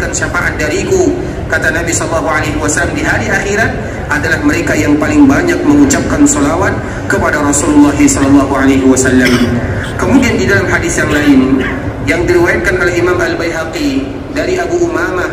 mendapatkan syafaat dariku, kata Nabi SAW, di hari akhirat adalah mereka yang paling banyak mengucapkan salawat kepada Rasulullah SAW. Kemudian di dalam hadis yang lain yang diriwayatkan oleh Imam Al-Baihaqi dari Abu Umamah,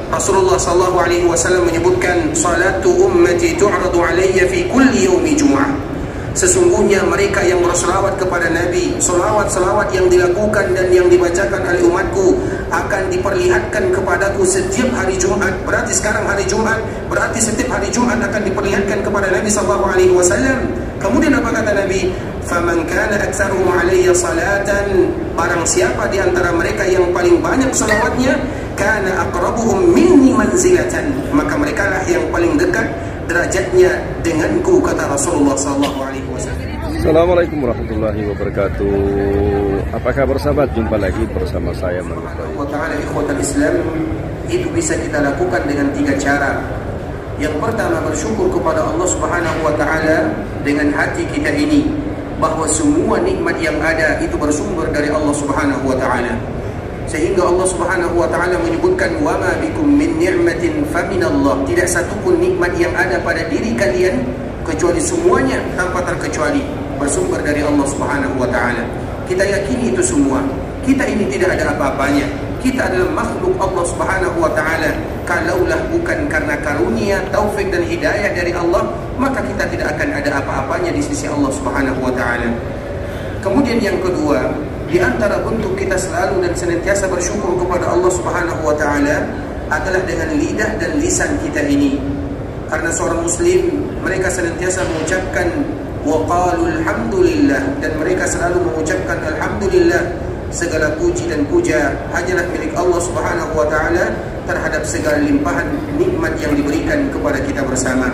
Rasulullah SAW menyebutkan, salatu ummati tu'radu alayya fi kulli yaumi jum'ah. Sesungguhnya mereka yang berselawat kepada Nabi, selawat-selawat yang dilakukan dan yang dibacakan oleh umatku akan diperlihatkan kepadaku setiap hari Jumat. Berarti sekarang hari Jumat, berarti setiap hari Jumat akan diperlihatkan kepada Nabi SAW. Kemudian apa kata Nabi? Faman kana aktsaruhum alayya salatan, barang siapa di antara mereka yang paling banyak selawatnya, kana aqrabuhum minni manzilatan, maka mereka lah yang paling dekat derajatnya denganku, kata Rasulullah SAW. Assalamualaikum warahmatullahi wabarakatuh. Apa kabar sahabat? Jumpa lagi bersama saya Ikhwatal Islam. Itu bisa kita lakukan dengan 3 cara. Yang pertama, bersyukur kepada Allah Subhanahu wa Ta'ala dengan hati kita ini, bahwa semua nikmat yang ada itu bersumber dari Allah Subhanahu wa Ta'ala. Sehingga Allah Subhanahu wa Ta'ala menyebutkan, wa ma bikum min ni'matin faminallah. Tidak satupun nikmat yang ada pada diri kalian kecuali semuanya tanpa terkecuali bersumber dari Allah Subhanahu wa Ta'ala. Kita yakini itu semua. Kita ini tidak ada apa-apanya. Kita adalah makhluk Allah Subhanahu wa Ta'ala. Kalaulah bukan karena karunia, taufik dan hidayah dari Allah, maka kita tidak akan ada apa-apanya di sisi Allah Subhanahu wa Ta'ala. Kemudian yang kedua, di antara bentuk kita selalu dan senantiasa bersyukur kepada Allah Subhanahu wa Ta'ala adalah dengan lidah dan lisan kita ini. Karena seorang muslim, mereka senantiasa mengucapkan wa qalu alhamdulillah, dan mereka selalu mengucapkan alhamdulillah. Segala puji dan puja hanyalah milik Allah Subhanahu wa Ta'ala terhadap segala limpahan nikmat yang diberikan kepada kita bersama.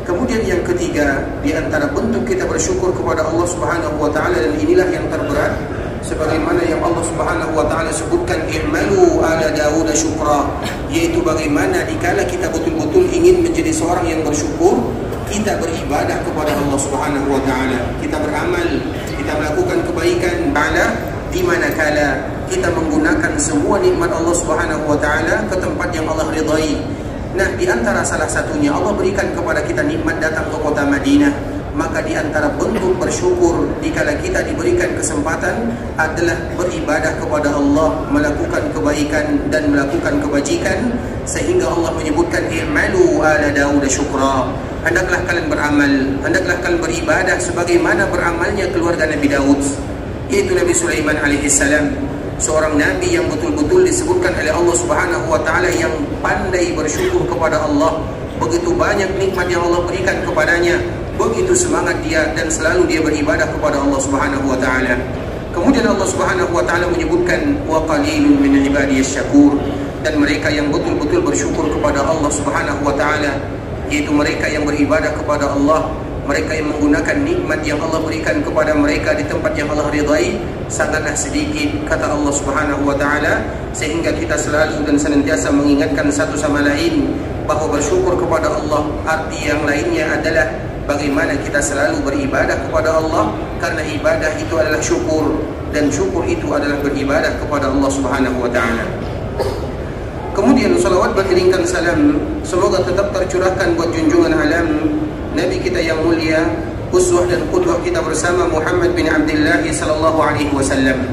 Kemudian yang ketiga, di antara bentuk kita bersyukur kepada Allah Subhanahu wa Ta'ala, dan inilah yang terberat, sebagaimana yang Allah Subhanahu wa Ta'ala sebutkan, i'malu ala Dawud syukra, yaitu bagaimana dikala kita betul-betul ingin menjadi seorang yang bersyukur, kita beribadah kepada Allah Subhanahu wa Ta'ala, kita beramal, kita melakukan kebaikan di manakala kita menggunakan semua nikmat Allah Subhanahu wa Ta'ala ke tempat yang Allah ridai. Nah, di antara salah satunya Allah berikan kepada kita nikmat datang ke kota Madinah. Maka di antara bentuk bersyukur dikala kita diberikan kesempatan adalah beribadah kepada Allah, melakukan kebaikan dan melakukan kebajikan, sehingga Allah menyebutkan i'malu ala Dawud syukra. Hendaklah kalian beramal, hendaklah kalian beribadah sebagaimana beramalnya keluarga Nabi Daud, yaitu Nabi Sulaiman alaihissalam, seorang nabi yang betul-betul disebutkan oleh Allah Subhanahu wa Ta'ala yang pandai bersyukur kepada Allah. Begitu banyak nikmat yang Allah berikan kepadanya, begitu semangat dia dan selalu dia beribadah kepada Allah Subhanahu wa Ta'ala. Kemudian Allah Subhanahu wa Ta'ala menyebutkan wa qalilun min ibadiyas syakur, dan mereka yang betul-betul bersyukur kepada Allah Subhanahu wa Ta'ala, yaitu mereka yang beribadah kepada Allah, mereka yang menggunakan nikmat yang Allah berikan kepada mereka di tempat yang Allah ridai, sangatlah sedikit, kata Allah Subhanahu wa Ta'ala. Sehingga kita selalu dan senantiasa mengingatkan satu sama lain bahwa bersyukur kepada Allah, arti yang lainnya adalah bagaimana kita selalu beribadah kepada Allah, karena ibadah itu adalah syukur, dan syukur itu adalah beribadah kepada Allah Subhanahu wa Ta'ala. Kemudian salawat beriringkan salam semoga tetap tercurahkan buat junjungan alam Nabi kita yang mulia, uswah dan qudwah kita bersama, Muhammad bin Abdullah sallallahu alaihi wasallam.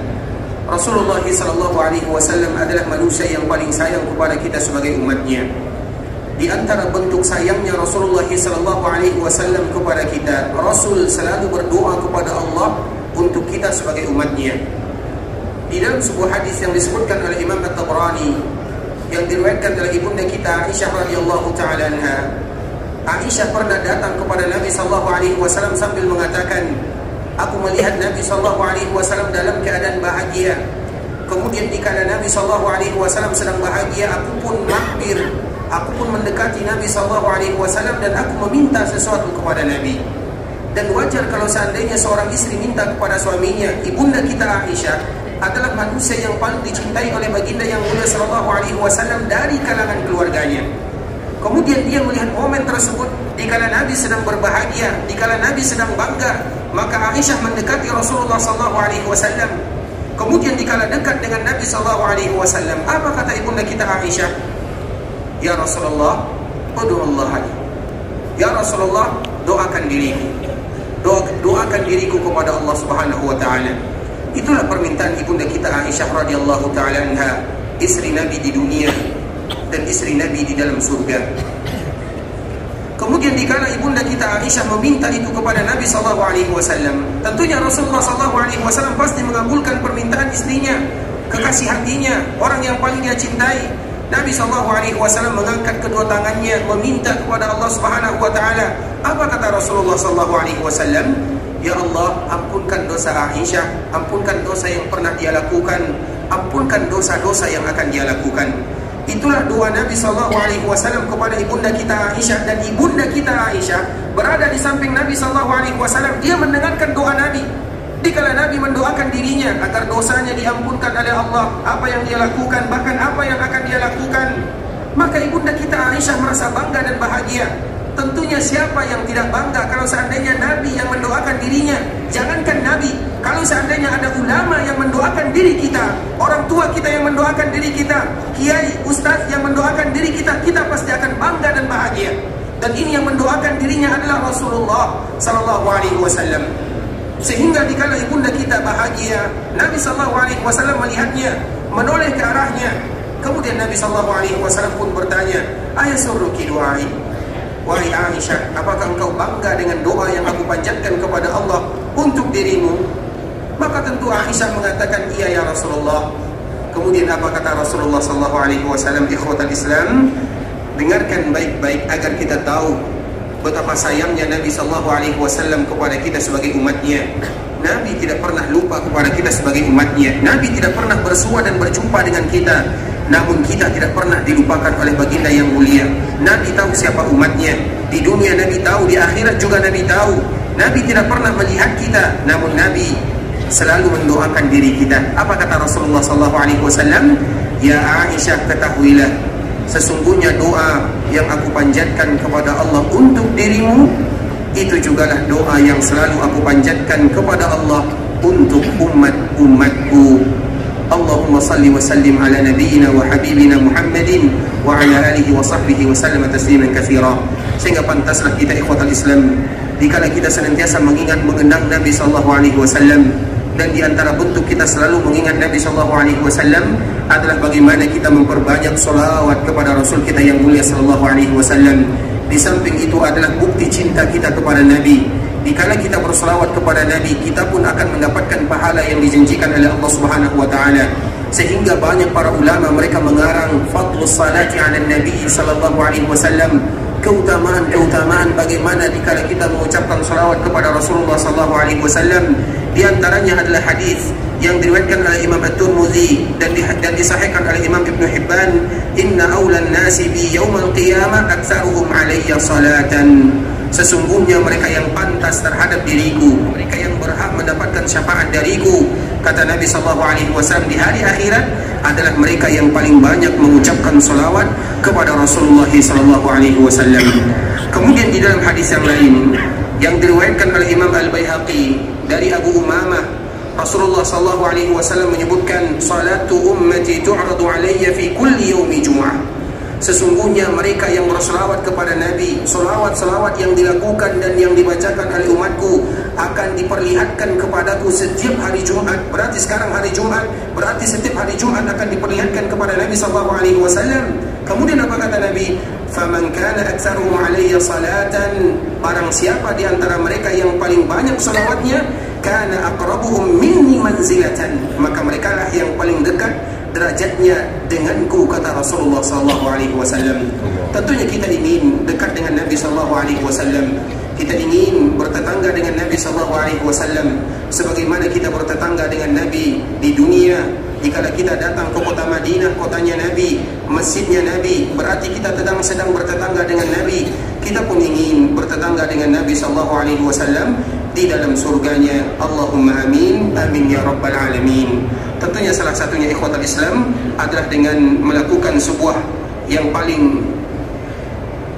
Rasulullah sallallahu alaihi wasallam adalah manusia yang paling sayang kepada kita sebagai umatnya. Di antara bentuk sayangnya Rasulullah sallallahu alaihi wasallam kepada kita, Rasul selalu berdoa kepada Allah untuk kita sebagai umatnya. Di dalam sebuah hadis yang disebutkan oleh Imam At-Tabrani, yang diriwayatkan oleh ibunda kita Aisyah radhiyallahu taala anha, Aisyah pernah datang kepada Nabi sallallahu alaihi wasallam sambil mengatakan, aku melihat Nabi sallallahu alaihi wasallam dalam keadaan bahagia. Kemudian dikala Nabi sallallahu alaihi wasallam sedang bahagia, aku pun mampir, aku pun mendekati Nabi sallallahu alaihi wasallam dan aku meminta sesuatu kepada Nabi. Dan wajar kalau seandainya seorang istri minta kepada suaminya. Ibunda kita Aisyah adalah manusia yang paling dicintai oleh baginda yang mulia sallallahu alaihi wasallam dari kalangan keluarganya. Kemudian dia melihat momen tersebut dikala Nabi sedang berbahagia, dikala Nabi sedang bangga, maka Aisyah mendekati Rasulullah sallallahu alaihi wasallam. Kemudian dikala dekat dengan Nabi SAW, apa kata ibunda kita Aisyah? Ya Rasulullah, ud'ullah li. Ya Rasulullah, doakan diriku. Doakan diriku kepada Allah Subhanahu wa taala. Itulah permintaan ibunda kita Aisyah radhiyallahu taala anha, istri Nabi di dunia dan istri Nabi di dalam surga. Kemudian dikala ibunda kita Aisyah meminta itu kepada Nabi SAW, tentunya Rasulullah SAW pasti mengabulkan permintaan istrinya, kekasih hatinya, orang yang paling dia cintai. Nabi SAW mengangkat kedua tangannya meminta kepada Allah Subhanahu wa taala. Apa kata Rasulullah SAW? Ya Allah, ampunkan dosa Aisyah, ampunkan dosa yang pernah dia lakukan, ampunkan dosa-dosa yang akan dia lakukan. Itulah doa Nabi SAW kepada ibunda kita Aisyah, dan ibunda kita Aisyah berada di samping Nabi SAW. Dia mendengarkan doa Nabi. Dikala Nabi mendoakan dirinya agar dosanya diampunkan oleh Allah, apa yang dia lakukan, bahkan apa yang akan dia lakukan, maka ibunda kita Aisyah merasa bangga dan bahagia. Tentunya siapa yang tidak bangga kalau seandainya Nabi yang mendoakan dirinya? Jangankan Nabi, kalau seandainya ada ulama yang mendoakan diri kita, orang tua kita yang mendoakan diri kita, kiai, ustaz yang mendoakan diri kita, kita pasti akan bangga dan bahagia. Dan ini yang mendoakan dirinya adalah Rasulullah SAW. Sehingga dikala ibunda kita bahagia, Nabi SAW melihatnya, menoleh ke arahnya. Kemudian Nabi SAW pun bertanya, ayasurruki du'ai? Wahai Aisyah, apakah engkau bangga dengan doa yang aku panjatkan kepada Allah untuk dirimu? Maka tentu Aisyah mengatakan, iya ya Rasulullah. Kemudian apa kata Rasulullah SAW? Ikhwatal Islam, dengarkan baik-baik agar kita tahu betapa sayangnya Nabi SAW kepada kita sebagai umatnya. Nabi tidak pernah lupa kepada kita sebagai umatnya. Nabi tidak pernah bersua dan berjumpa dengan kita, namun kita tidak pernah dilupakan oleh baginda yang mulia. Nabi tahu siapa umatnya. Di dunia Nabi tahu, di akhirat juga Nabi tahu. Nabi tidak pernah melihat kita, namun Nabi selalu mendoakan diri kita. Apa kata Rasulullah SAW? Ya Aisyah, ketahuilah, sesungguhnya doa yang aku panjatkan kepada Allah untuk dirimu, itu jugalah doa yang selalu aku panjatkan kepada Allah untuk umatku. Allahumma salli wa sallim ala nabiyyina wa habibina Muhammadin wa ala alihi wa sahbihi wa sallam tasliman katsira. Sehingga pantaslah kita ikhwatal Islam, dikala kita senantiasa mengenang Nabi SAW, dan di antara bentuk kita selalu mengingat Nabi SAW adalah bagaimana kita memperbanyak solawat kepada Rasul kita yang mulia SAW. Di samping itu adalah bukti cinta kita kepada Nabi. Dikala kita bersolawat kepada Nabi, kita pun akan mendapatkan pahala yang dijanjikan oleh Allah Subhanahu wa taala. Sehingga banyak para ulama mereka mengarang fadlus salati 'ala Nabi sallallahu alaihi wasallam, keutamaan bagaimana dikala kita mengucapkan salawat kepada Rasulullah sallallahu alaihi wasallam. Di antaranya adalah hadis yang diriwayatkan oleh Imam At-Tirmidzi dan disahihkan oleh Imam Ibn Hibban, inna awlan nasi bi yaumil qiyamah aktsaruhum alayya salatan. Sesungguhnya mereka yang pantas terhadap diriku, mereka yang berhak mendapatkan syafaat dariku, kata Nabi SAW, di hari akhirat adalah mereka yang paling banyak mengucapkan salawat kepada Rasulullah SAW. Kemudian di dalam hadis yang lain yang diriwayatkan oleh Imam Al-Baihaqi dari Abu Umamah, Rasulullah SAW menyebutkan, salatu ummati tu'radu alayya fi kulli yaumi jum'ah. Sesungguhnya mereka yang berselawat kepada Nabi, selawat-selawat yang dilakukan dan yang dibacakan oleh umatku akan diperlihatkan kepadaku setiap hari Jumat. Berarti sekarang hari Jumat, berarti setiap hari Jumat akan diperlihatkan kepada Nabi SAW. Kemudian apa kata Nabi? Faman kana aktsaruhum alayya salatan, barang siapa di antara mereka yang paling banyak selawatnya, kana aqrabuhum minni manzilatan, maka mereka lah yang paling dekat derajatnya denganku, kata Rasulullah SAW. Tentunya kita ingin dekat dengan Nabi SAW. Kita ingin bertetangga dengan Nabi SAW sebagaimana kita bertetangga dengan Nabi di dunia. Jika kita datang ke kota Madinah, kotanya Nabi, masjidnya Nabi, berarti kita sedang bertetangga dengan Nabi. Kita pun ingin bertetangga dengan Nabi SAW di dalam surganya. Allahumma amin, amin ya rabbal alamin. Tentunya salah satunya ikhwatal Islam adalah dengan melakukan sebuah yang paling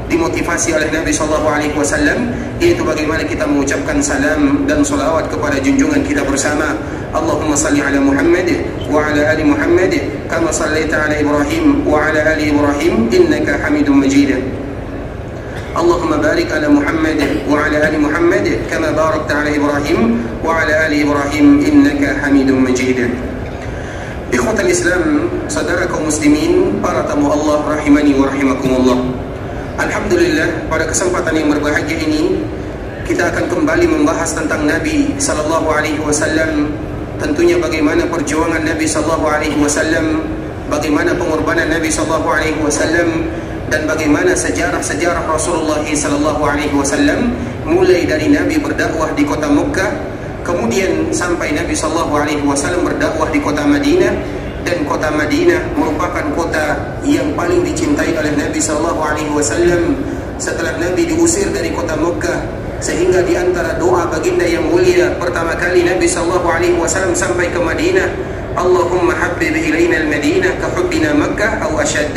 dimotivasi oleh Nabi SAW, yaitu bagaimana kita mengucapkan salam dan salawat kepada junjungan kita bersama Allahumma salli ala Muhammad wa ala ali Muhammad kama sallaita ala Ibrahim wa ala ali Ibrahim innaka Hamidum Majid. Allahumma barik ala Muhammad wa ala ali Muhammad kama barakta ala Ibrahim wa ala ali Ibrahim innaka Hamidum Majid. Ikhwatal Islam, saudara kaum muslimin, para tamu Allah rahimani wa rahimakumullah. Alhamdulillah, pada kesempatan yang berbahagia ini kita akan kembali membahas tentang Nabi sallallahu alaihi wasallam. Tentunya bagaimana perjuangan Nabi sallallahu alaihi wasallam, bagaimana pengorbanan Nabi sallallahu alaihi wasallam, dan bagaimana sejarah Rasulullah sallallahu alaihi wasallam mulai dari Nabi berdakwah di kota Mekah, kemudian sampai Nabi sallallahu alaihi wasallam berdakwah di kota Madinah, dan kota Madinah merupakan kota yang paling dicintai oleh Nabi sallallahu alaihi wasallam setelah Nabi diusir dari kota Mekah, sehingga di antara doa baginda yang mulia pertama kali Nabi sallallahu alaihi wasallam sampai ke Madinah, Allahumma habbib ilaina al-Madinah ka hubbina Makkah aw ashad.